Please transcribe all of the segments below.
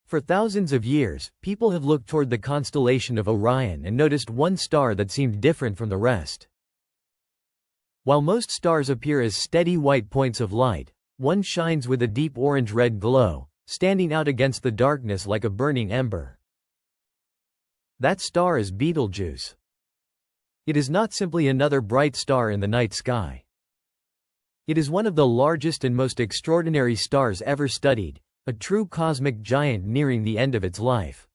For thousands of years, people have looked toward the constellation of Orion and noticed one star that seemed different from the rest. While most stars appear as steady white points of light, one shines with a deep orange-red glow, standing out against the darkness like a burning ember. That star is Betelgeuse. It is not simply another bright star in the night sky. It is one of the largest and most extraordinary stars ever studied, a true cosmic giant nearing the end of its life.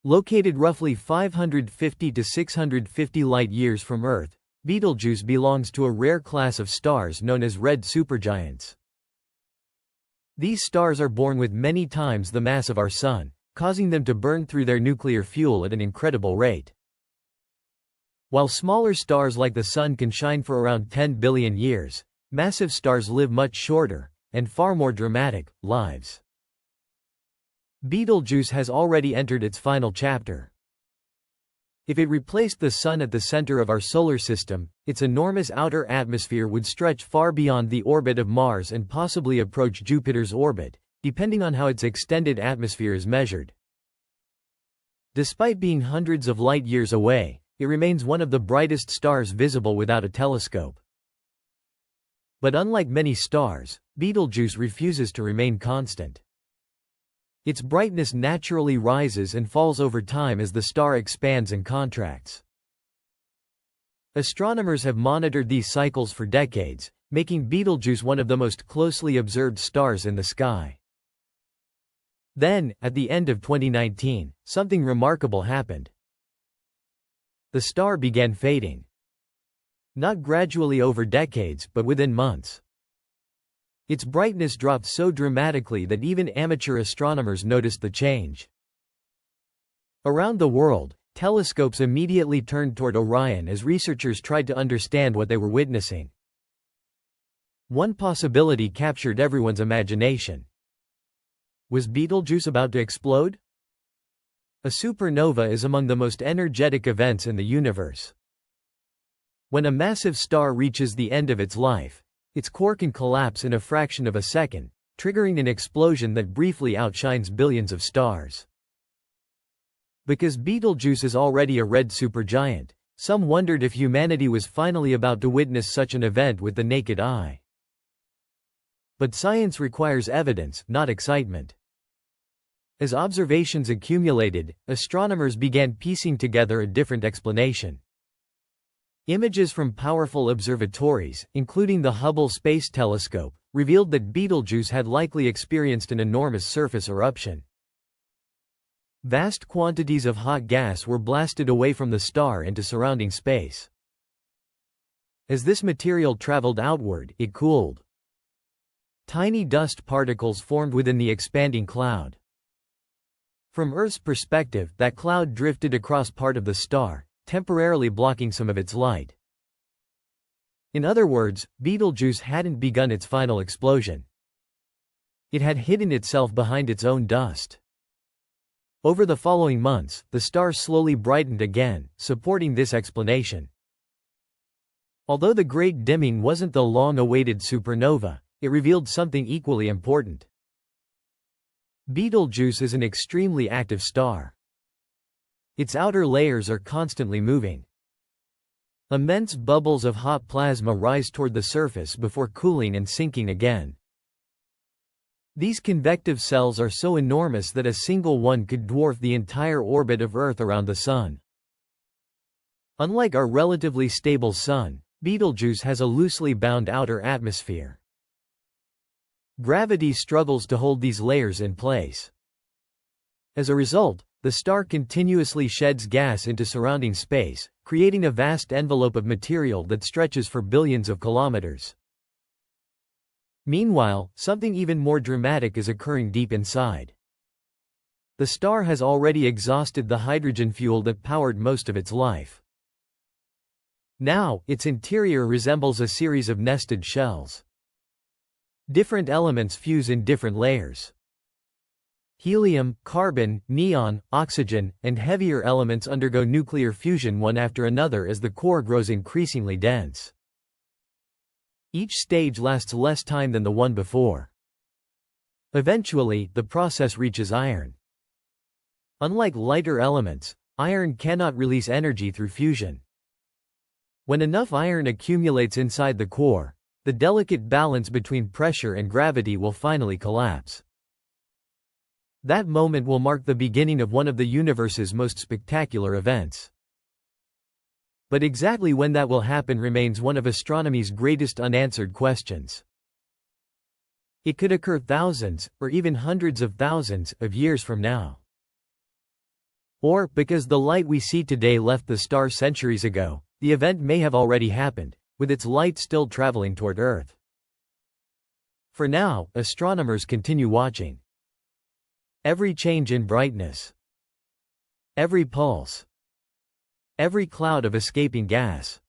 Located roughly 550 to 650 light-years from Earth, Betelgeuse belongs to a rare class of stars known as red supergiants. These stars are born with many times the mass of our Sun, causing them to burn through their nuclear fuel at an incredible rate. While smaller stars like the Sun can shine for around 10 billion years, massive stars live much shorter, and far more dramatic, lives. Betelgeuse has already entered its final chapter. If it replaced the Sun at the center of our solar system, its enormous outer atmosphere would stretch far beyond the orbit of Mars and possibly approach Jupiter's orbit, depending on how its extended atmosphere is measured. Despite being hundreds of light-years away, it remains one of the brightest stars visible without a telescope. But unlike many stars, Betelgeuse refuses to remain constant. Its brightness naturally rises and falls over time as the star expands and contracts. Astronomers have monitored these cycles for decades, making Betelgeuse one of the most closely observed stars in the sky. Then, at the end of 2019, something remarkable happened. The star began fading. Not gradually over decades, but within months. Its brightness dropped so dramatically that even amateur astronomers noticed the change. Around the world, telescopes immediately turned toward Orion as researchers tried to understand what they were witnessing. One possibility captured everyone's imagination. Was Betelgeuse about to explode? A supernova is among the most energetic events in the universe. When a massive star reaches the end of its life, its core can collapse in a fraction of a second, triggering an explosion that briefly outshines billions of stars. Because Betelgeuse is already a red supergiant, some wondered if humanity was finally about to witness such an event with the naked eye. But science requires evidence, not excitement. As observations accumulated, astronomers began piecing together a different explanation. Images from powerful observatories, including the Hubble Space Telescope, revealed that Betelgeuse had likely experienced an enormous surface eruption. Vast quantities of hot gas were blasted away from the star into surrounding space. As this material traveled outward, it cooled. Tiny dust particles formed within the expanding cloud. From Earth's perspective, that cloud drifted across part of the star, temporarily blocking some of its light. In other words, Betelgeuse hadn't begun its final explosion. It had hidden itself behind its own dust. Over the following months, the star slowly brightened again, supporting this explanation. Although the Great Dimming wasn't the long-awaited supernova, it revealed something equally important. Betelgeuse is an extremely active star. Its outer layers are constantly moving. Immense bubbles of hot plasma rise toward the surface before cooling and sinking again. These convective cells are so enormous that a single one could dwarf the entire orbit of Earth around the Sun. Unlike our relatively stable Sun, Betelgeuse has a loosely bound outer atmosphere. Gravity struggles to hold these layers in place. As a result, the star continuously sheds gas into surrounding space, creating a vast envelope of material that stretches for billions of kilometers. Meanwhile, something even more dramatic is occurring deep inside. The star has already exhausted the hydrogen fuel that powered most of its life. Now, its interior resembles a series of nested shells. Different elements fuse in different layers. Helium, carbon, neon, oxygen, and heavier elements undergo nuclear fusion one after another as the core grows increasingly dense. Each stage lasts less time than the one before. Eventually, the process reaches iron. Unlike lighter elements, iron cannot release energy through fusion. When enough iron accumulates inside the core, the delicate balance between pressure and gravity will finally collapse. That moment will mark the beginning of one of the universe's most spectacular events. But exactly when that will happen remains one of astronomy's greatest unanswered questions. It could occur thousands, or even hundreds of thousands, of years from now. Or, because the light we see today left the star centuries ago, the event may have already happened, with its light still traveling toward Earth. For now, astronomers continue watching. Every change in brightness, every pulse, every cloud of escaping gas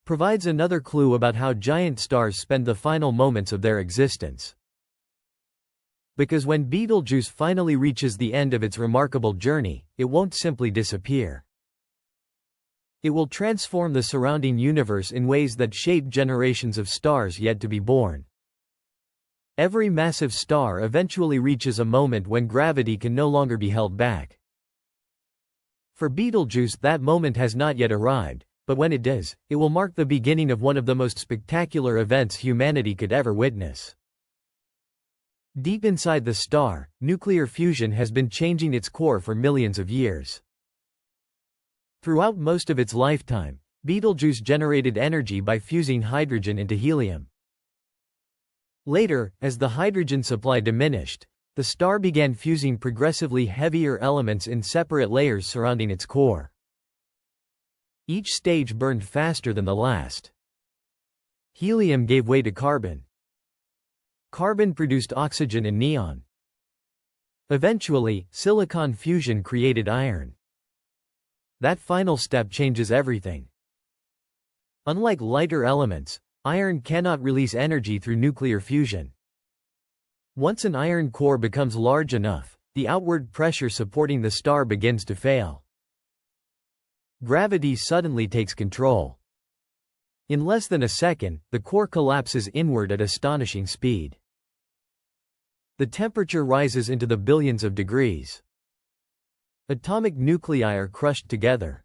provides another clue about how giant stars spend the final moments of their existence. Because when Betelgeuse finally reaches the end of its remarkable journey, it won't simply disappear. It will transform the surrounding universe in ways that shape generations of stars yet to be born. Every massive star eventually reaches a moment when gravity can no longer be held back. For Betelgeuse, that moment has not yet arrived, but when it does, it will mark the beginning of one of the most spectacular events humanity could ever witness. Deep inside the star, nuclear fusion has been changing its core for millions of years. Throughout most of its lifetime, Betelgeuse generated energy by fusing hydrogen into helium. Later, as the hydrogen supply diminished, the star began fusing progressively heavier elements in separate layers surrounding its core. Each stage burned faster than the last. Helium gave way to carbon. Carbon produced oxygen and neon. Eventually, silicon fusion created iron. That final step changes everything. Unlike lighter elements, iron cannot release energy through nuclear fusion. Once an iron core becomes large enough, the outward pressure supporting the star begins to fail. Gravity suddenly takes control. In less than a second, the core collapses inward at astonishing speed. The temperature rises into the billions of degrees. Atomic nuclei are crushed together.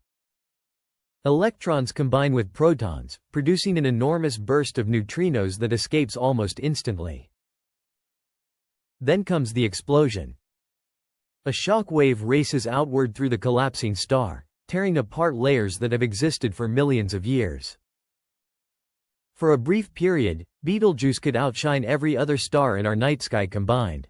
Electrons combine with protons, producing an enormous burst of neutrinos that escapes almost instantly. Then comes the explosion. A shock wave races outward through the collapsing star, tearing apart layers that have existed for millions of years. For a brief period, Betelgeuse could outshine every other star in our night sky combined.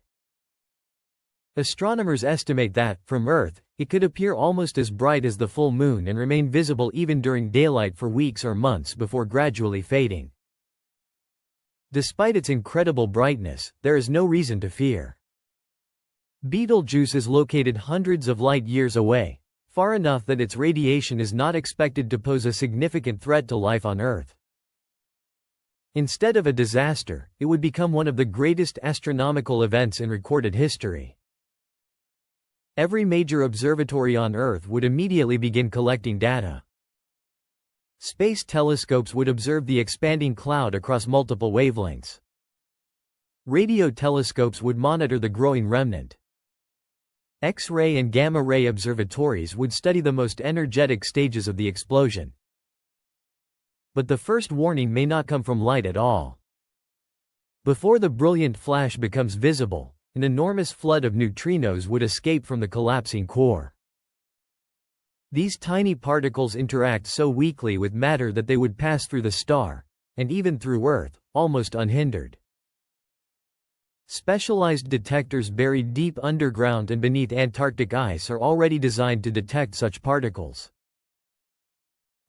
Astronomers estimate that, from Earth, it could appear almost as bright as the full moon and remain visible even during daylight for weeks or months before gradually fading. Despite its incredible brightness, there is no reason to fear. Betelgeuse is located hundreds of light-years away, far enough that its radiation is not expected to pose a significant threat to life on Earth. Instead of a disaster, it would become one of the greatest astronomical events in recorded history. Every major observatory on Earth would immediately begin collecting data. Space telescopes would observe the expanding cloud across multiple wavelengths. Radio telescopes would monitor the growing remnant. X-ray and gamma-ray observatories would study the most energetic stages of the explosion. But the first warning may not come from light at all. Before the brilliant flash becomes visible, an enormous flood of neutrinos would escape from the collapsing core. These tiny particles interact so weakly with matter that they would pass through the star, and even through Earth, almost unhindered. Specialized detectors buried deep underground and beneath Antarctic ice are already designed to detect such particles.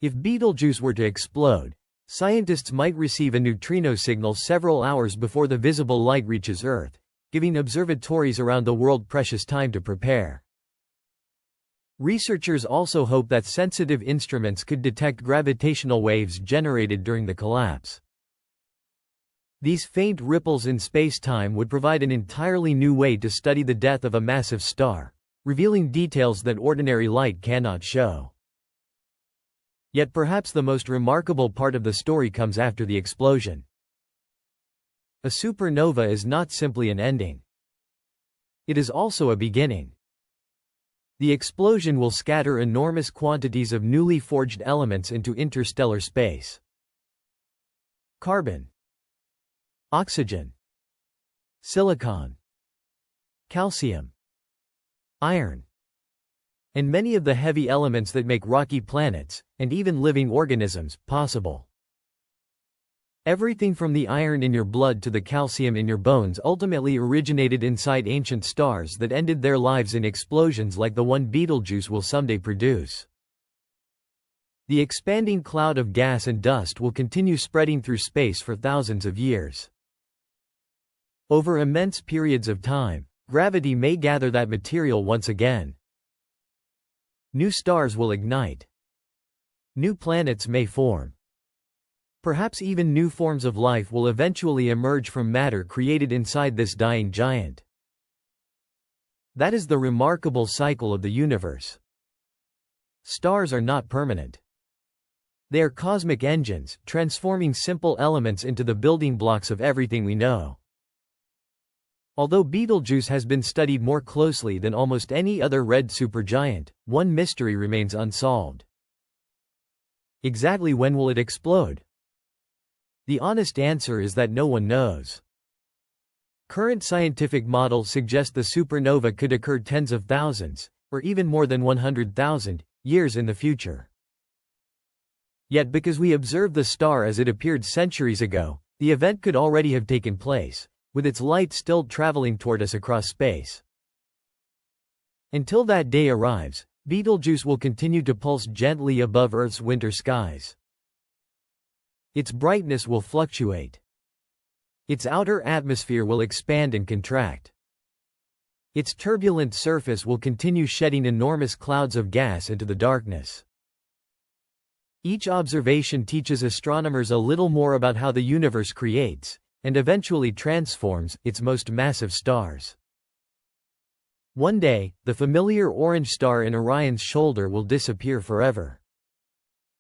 If Betelgeuse were to explode, scientists might receive a neutrino signal several hours before the visible light reaches Earth, giving observatories around the world precious time to prepare. Researchers also hope that sensitive instruments could detect gravitational waves generated during the collapse. These faint ripples in space-time would provide an entirely new way to study the death of a massive star, revealing details that ordinary light cannot show. Yet perhaps the most remarkable part of the story comes after the explosion. A supernova is not simply an ending. It is also a beginning. The explosion will scatter enormous quantities of newly forged elements into interstellar space. Carbon, oxygen, silicon, calcium, iron, and many of the heavy elements that make rocky planets, and even living organisms, possible. Everything from the iron in your blood to the calcium in your bones ultimately originated inside ancient stars that ended their lives in explosions like the one Betelgeuse will someday produce. The expanding cloud of gas and dust will continue spreading through space for thousands of years. Over immense periods of time, gravity may gather that material once again. New stars will ignite. New planets may form. Perhaps even new forms of life will eventually emerge from matter created inside this dying giant. That is the remarkable cycle of the universe. Stars are not permanent. They are cosmic engines, transforming simple elements into the building blocks of everything we know. Although Betelgeuse has been studied more closely than almost any other red supergiant, one mystery remains unsolved. Exactly when will it explode? The honest answer is that no one knows. Current scientific models suggest the supernova could occur tens of thousands, or even more than 100,000, years in the future. Yet because we observed the star as it appeared centuries ago, the event could already have taken place, with its light still traveling toward us across space. Until that day arrives, Betelgeuse will continue to pulse gently above Earth's winter skies. Its brightness will fluctuate. Its outer atmosphere will expand and contract. Its turbulent surface will continue shedding enormous clouds of gas into the darkness. Each observation teaches astronomers a little more about how the universe creates, and eventually transforms, its most massive stars. One day, the familiar orange star in Orion's shoulder will disappear forever.